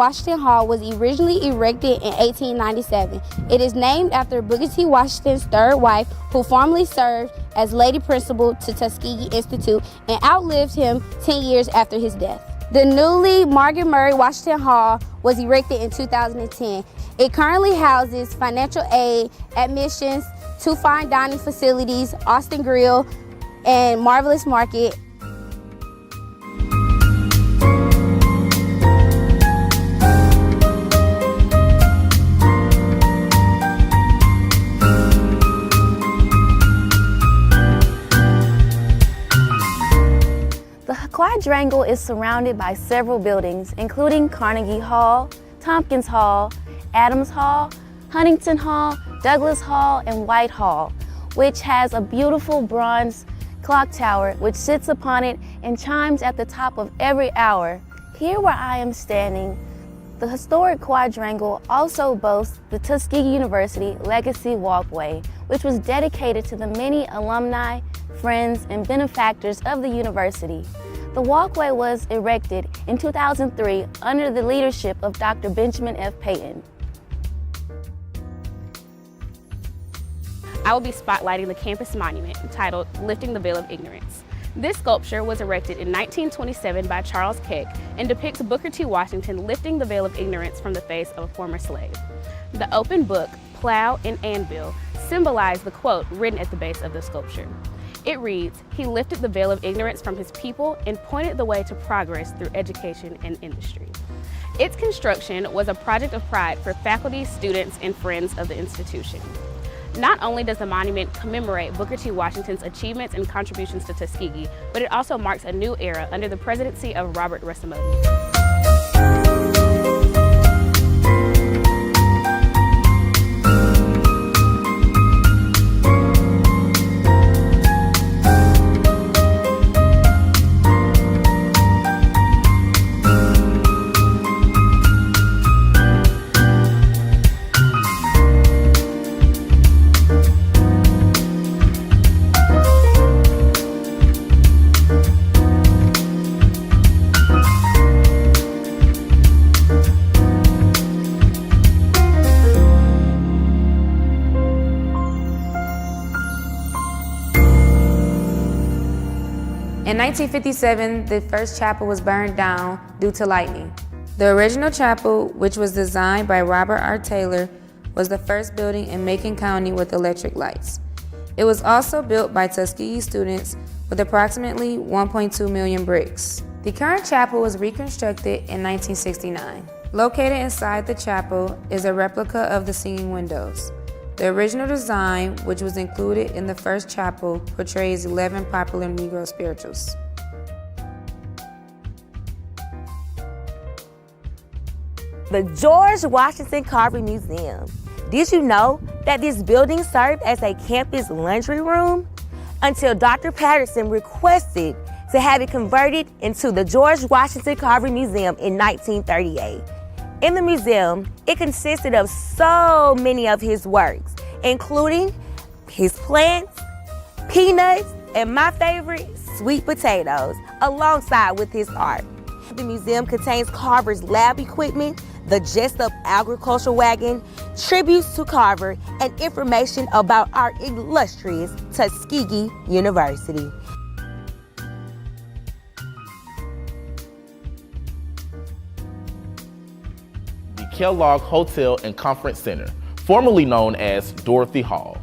Washington Hall was originally erected in 1897. It is named after Booker T. Washington's third wife, who formerly served as Lady Principal to Tuskegee Institute and outlived him 10 years after his death. The newly Margaret Murray Washington Hall was erected in 2010. It currently houses financial aid, admissions, 2 fine dining facilities, Austin Grill, and Marvelous Market. The quadrangle is surrounded by several buildings, including Carnegie Hall, Tompkins Hall, Adams Hall, Huntington Hall, Douglas Hall, and White Hall, which has a beautiful bronze clock tower which sits upon it and chimes at the top of every hour. Here where I am standing, the historic quadrangle also boasts the Tuskegee University Legacy Walkway, which was dedicated to the many alumni, friends, and benefactors of the university. The walkway was erected in 2003 under the leadership of Dr. Benjamin F. Payton. I will be spotlighting the campus monument entitled Lifting the Veil of Ignorance. This sculpture was erected in 1927 by Charles Keck and depicts Booker T. Washington lifting the veil of ignorance from the face of a former slave. The open book, plow, and anvil symbolize the quote written at the base of the sculpture. It reads, "He lifted the veil of ignorance from his people and pointed the way to progress through education and industry." Its construction was a project of pride for faculty, students, and friends of the institution. Not only does the monument commemorate Booker T. Washington's achievements and contributions to Tuskegee, but it also marks a new era under the presidency of Robert Russomoti. In 1957, the first chapel was burned down due to lightning. The original chapel, which was designed by Robert R. Taylor, was the first building in Macon County with electric lights. It was also built by Tuskegee students with approximately 1.2 million bricks. The current chapel was reconstructed in 1969. Located inside the chapel is a replica of the singing windows. The original design, which was included in the first chapel, portrays 11 popular Negro spirituals. The George Washington Carver Museum. Did you know that this building served as a campus laundry room until Dr. Paterson requested to have it converted into the George Washington Carver Museum in 1938. In the museum, it consisted of so many of his works, including his plants, peanuts, and my favorite, sweet potatoes, alongside with his art. The museum contains Carver's lab equipment, the Jessup agricultural wagon, tributes to Carver, and information about our illustrious Tuskegee University. Kellogg Hotel and Conference Center, formerly known as Dorothy Hall.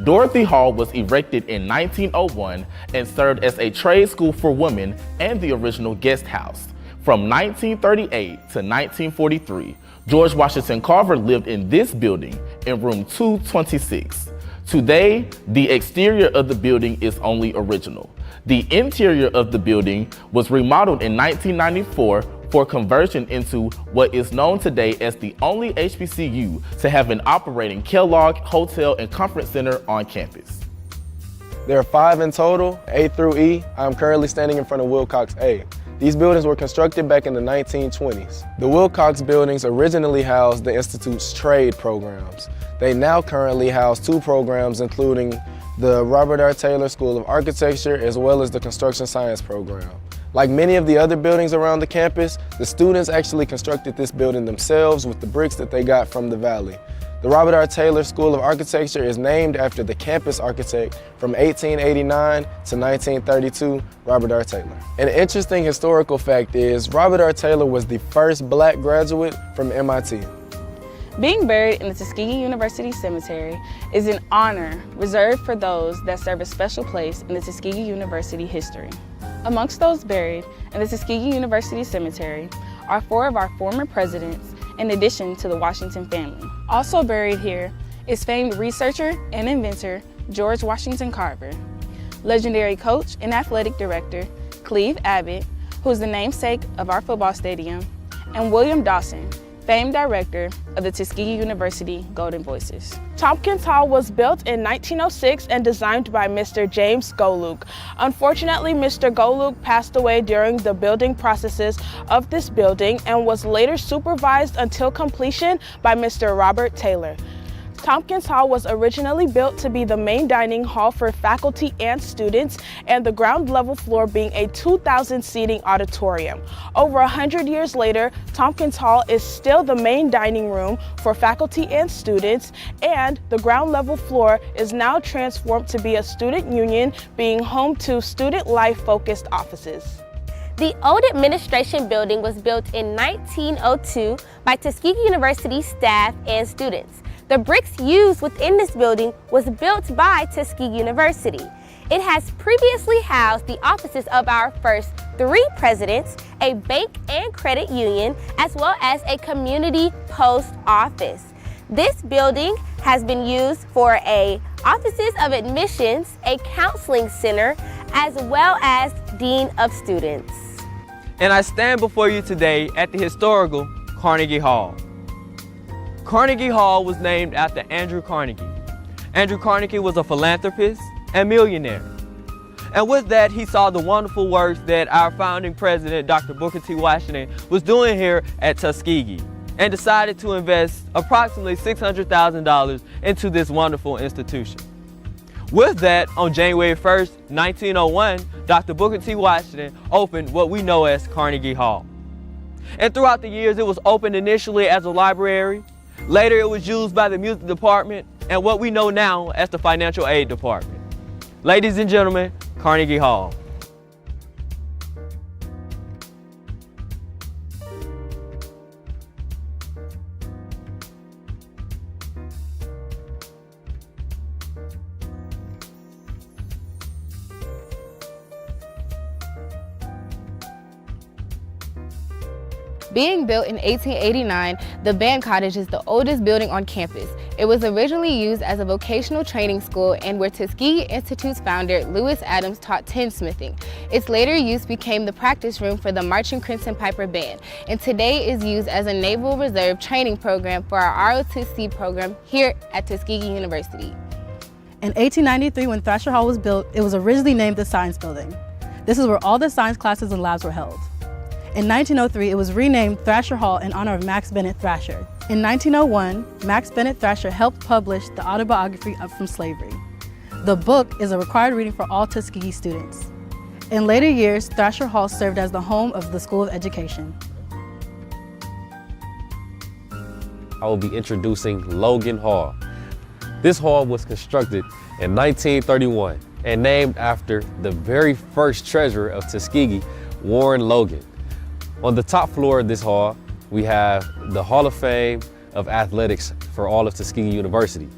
Dorothy Hall was erected in 1901 and served as a trade school for women and the original guest house. From 1938 to 1943, George Washington Carver lived in this building in room 226. Today, the exterior of the building is only original. The interior of the building was remodeled in 1994 for conversion into what is known today as the only HBCU to have an operating Kellogg Hotel and Conference Center on campus. There are 5 in total, A through E. I'm currently standing in front of Wilcox A. These buildings were constructed back in the 1920s. The Wilcox buildings originally housed the Institute's trade programs. They now currently house 2 programs, including the Robert R. Taylor School of Architecture as well as the Construction Science program. Like many of the other buildings around the campus, the students actually constructed this building themselves with the bricks that they got from the valley. The Robert R. Taylor School of Architecture is named after the campus architect from 1889 to 1932, Robert R. Taylor. An interesting historical fact is Robert R. Taylor was the first Black graduate from MIT. Being buried in the Tuskegee University Cemetery is an honor reserved for those that serve a special place in the Tuskegee University history. Amongst those buried in the Tuskegee University Cemetery are 4 of our former presidents, in addition to the Washington family. Also buried here is famed researcher and inventor George Washington Carver, legendary coach and athletic director Cleve Abbott, who is the namesake of our football stadium, and William Dawson, famed director of the Tuskegee University Golden Voices. Tompkins Hall was built in 1906 and designed by Mr. James Golug. Unfortunately, Mr. Golug passed away during the building processes of this building and was later supervised until completion by Mr. Robert Taylor. Tompkins Hall was originally built to be the main dining hall for faculty and students, and the ground level floor being a 2,000 seating auditorium. Over 100 years later, Tompkins Hall is still the main dining room for faculty and students, and the ground level floor is now transformed to be a student union, being home to student life-focused offices. The old administration building was built in 1902 by Tuskegee University staff and students. The bricks used within this building was built by Tuskegee University. It has previously housed the offices of our first 3 presidents, a bank and credit union, as well as a community post office. This building has been used for offices of admissions, a counseling center, as well as Dean of Students. And I stand before you today at the historical Carnegie Hall. Carnegie Hall was named after Andrew Carnegie. Andrew Carnegie was a philanthropist and millionaire. And with that, he saw the wonderful work that our founding president, Dr. Booker T. Washington, was doing here at Tuskegee, and decided to invest approximately $600,000 into this wonderful institution. With that, on January 1st, 1901, Dr. Booker T. Washington opened what we know as Carnegie Hall. And throughout the years, it was opened initially as a library. Later, it was used by the music department and what we know now as the financial aid department. Ladies and gentlemen, Carnegie Hall. Being built in 1889, the band cottage is the oldest building on campus. It was originally used as a vocational training school and where Tuskegee Institute's founder, Lewis Adams, taught tinsmithing. Its later use became the practice room for the Marching Crimson Piper Band, and today is used as a Naval Reserve training program for our ROTC program here at Tuskegee University. In 1893, when Thrasher Hall was built, it was originally named the Science Building. This is where all the science classes and labs were held. In 1903, it was renamed Thrasher Hall in honor of Max Bennett Thrasher. In 1901, Max Bennett Thrasher helped publish the autobiography Up From Slavery. The book is a required reading for all Tuskegee students. In later years, Thrasher Hall served as the home of the School of Education. I will be introducing Logan Hall. This hall was constructed in 1931 and named after the very first treasurer of Tuskegee, Warren Logan. On the top floor of this hall, we have the Hall of Fame of Athletics for all of Tuskegee University.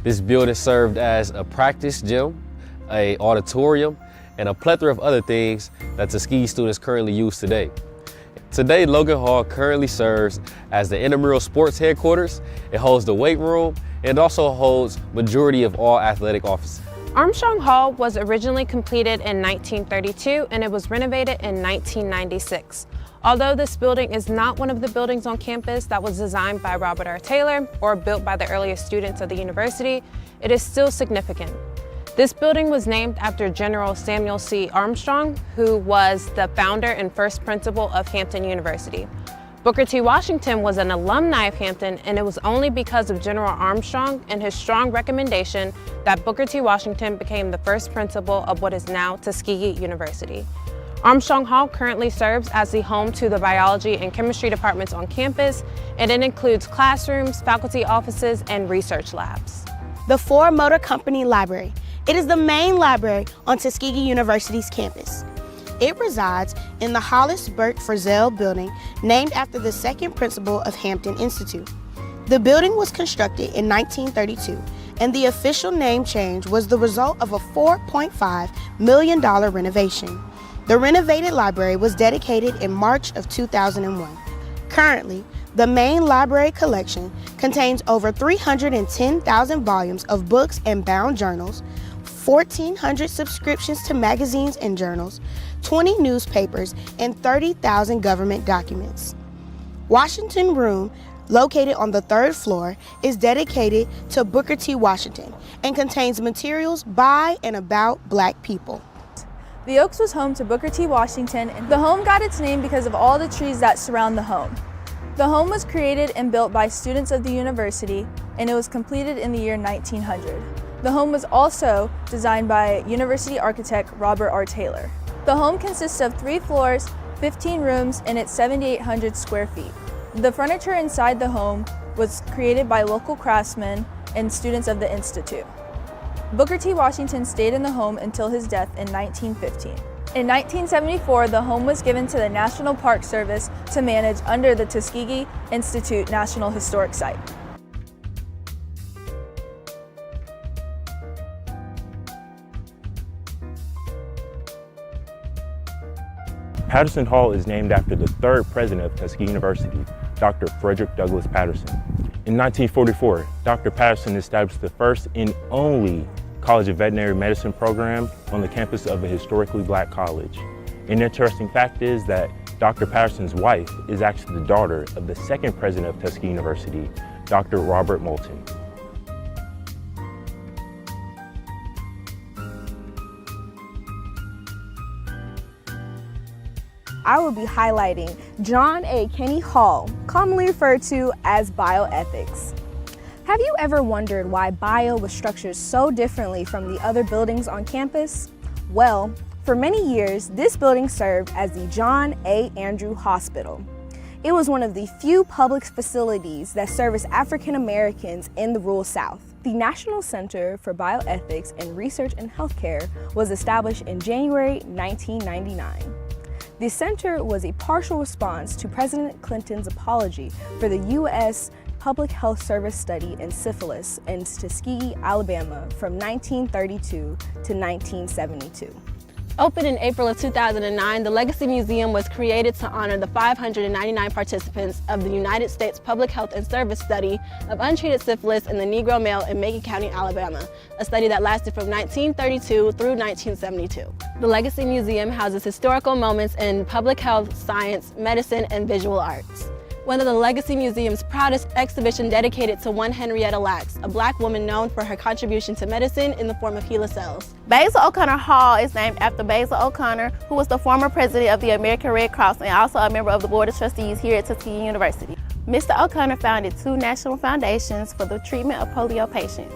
This building served as a practice gym, an auditorium, and a plethora of other things that Tuskegee students currently use today. Today, Logan Hall currently serves as the intramural sports headquarters. It holds the weight room and also holds majority of all athletic offices. Armstrong Hall was originally completed in 1932 and it was renovated in 1996. Although this building is not one of the buildings on campus that was designed by Robert R. Taylor or built by the earliest students of the university, it is still significant. This building was named after General Samuel C. Armstrong, who was the founder and first principal of Hampton University. Booker T. Washington was an alumni of Hampton, and it was only because of General Armstrong and his strong recommendation that Booker T. Washington became the first principal of what is now Tuskegee University. Armstrong Hall currently serves as the home to the biology and chemistry departments on campus, and it includes classrooms, faculty offices, and research labs. The Ford Motor Company Library. It is the main library on Tuskegee University's campus. It resides in the Hollis Burke Frizzell building, named after the second principal of Hampton Institute. The building was constructed in 1932, and the official name change was the result of a $4.5 million renovation. The renovated library was dedicated in March of 2001. Currently, the main library collection contains over 310,000 volumes of books and bound journals, 1,400 subscriptions to magazines and journals, 20 newspapers, and 30,000 government documents. Washington Room, located on the 3rd floor, is dedicated to Booker T. Washington and contains materials by and about Black people. The Oaks was home to Booker T. Washington, and the home got its name because of all the trees that surround the home. The home was created and built by students of the university, and it was completed in the year 1900. The home was also designed by university architect Robert R. Taylor. The home consists of 3 floors, 15 rooms, and it's 7,800 square feet. The furniture inside the home was created by local craftsmen and students of the Institute. Booker T. Washington stayed in the home until his death in 1915. In 1974, the home was given to the National Park Service to manage under the Tuskegee Institute National Historic Site. Paterson Hall is named after the 3rd president of Tuskegee University, Dr. Frederick Douglass Paterson. In 1944, Dr. Paterson established the first and only College of Veterinary Medicine program on the campus of a historically Black college. An interesting fact is that Dr. Paterson's wife is actually the daughter of the 2nd president of Tuskegee University, Dr. Robert Moulton. I will be highlighting John A. Kenney Hall, commonly referred to as Bioethics. Have you ever wondered why bio was structured so differently from the other buildings on campus? Well, for many years, this building served as the John A. Andrew Hospital. It was one of the few public facilities that serviced African Americans in the rural South. The National Center for Bioethics and Research in Healthcare was established in January 1999. The center was a partial response to President Clinton's apology for the U.S. Public Health Service study in syphilis in Tuskegee, Alabama from 1932 to 1972. Opened in April of 2009, the Legacy Museum was created to honor the 599 participants of the United States Public Health and Service study of untreated syphilis in the Negro male in Macon County, Alabama, a study that lasted from 1932 through 1972. The Legacy Museum houses historical moments in public health, science, medicine, and visual arts. One of the Legacy Museum's proudest exhibition dedicated to one Henrietta Lacks, a Black woman known for her contribution to medicine in the form of HeLa cells. Basil O'Connor Hall is named after Basil O'Connor, who was the former president of the American Red Cross and also a member of the Board of Trustees here at Tuskegee University. Mr. O'Connor founded 2 national foundations for the treatment of polio patients.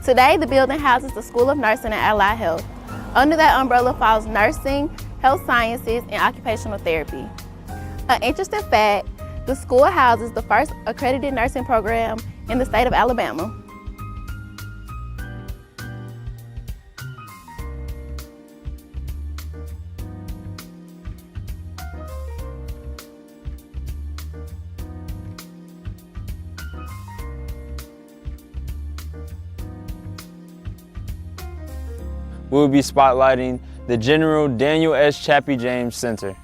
Today, the building houses the School of Nursing and Allied Health. Under that umbrella falls nursing, health sciences, and occupational therapy. An interesting fact, the school houses the first accredited nursing program in the state of Alabama. We'll be spotlighting the General Daniel S. Chappie James Center.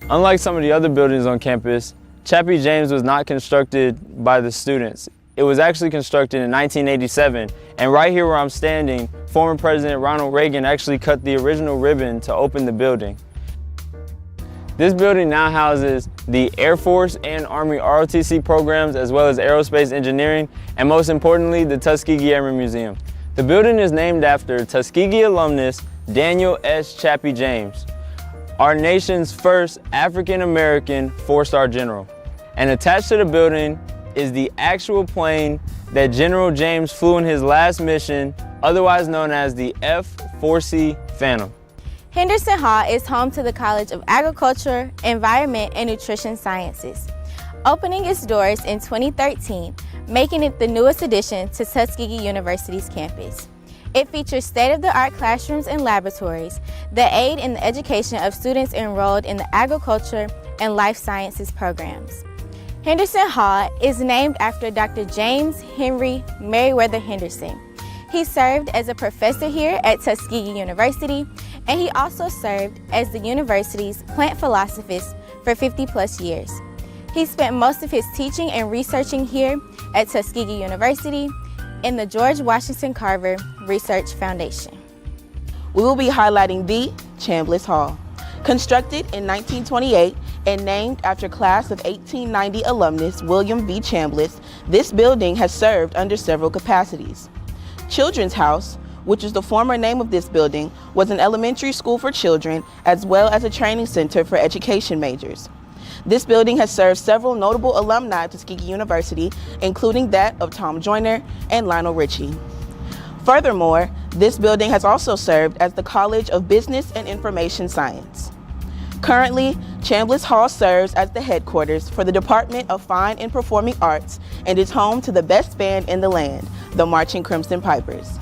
Unlike some of the other buildings on campus, Chappie James was not constructed by the students. It was actually constructed in 1987, and right here where I'm standing, former President Ronald Reagan actually cut the original ribbon to open the building. This building now houses the Air Force and Army ROTC programs, as well as aerospace engineering, and most importantly, the Tuskegee Airmen Museum. The building is named after Tuskegee alumnus Daniel S. Chappie James, our nation's first African-American 4-star general. And attached to the building is the actual plane that General James flew in his last mission, otherwise known as the F-4C Phantom. Henderson Hall is home to the College of Agriculture, Environment, and Nutrition Sciences, opening its doors in 2013, making it the newest addition to Tuskegee University's campus. It features state-of-the-art classrooms and laboratories that aid in the education of students enrolled in the agriculture and life sciences programs. Henderson Hall is named after Dr. James Henry Meriwether Henderson. He served as a professor here at Tuskegee University, and he also served as the university's plant philosophist for 50+ years. He spent most of his teaching and researching here at Tuskegee University in the George Washington Carver Research Foundation. We will be highlighting the Chambliss Hall. Constructed in 1928 and named after class of 1890 alumnus William V. Chambliss, this building has served under several capacities. Children's House, which is the former name of this building, was an elementary school for children as well as a training center for education majors. This building has served several notable alumni of Tuskegee University, including that of Tom Joyner and Lionel Richie. Furthermore, this building has also served as the College of Business and Information Science. Currently, Chambliss Hall serves as the headquarters for the Department of Fine and Performing Arts and is home to the best band in the land, the Marching Crimson Pipers.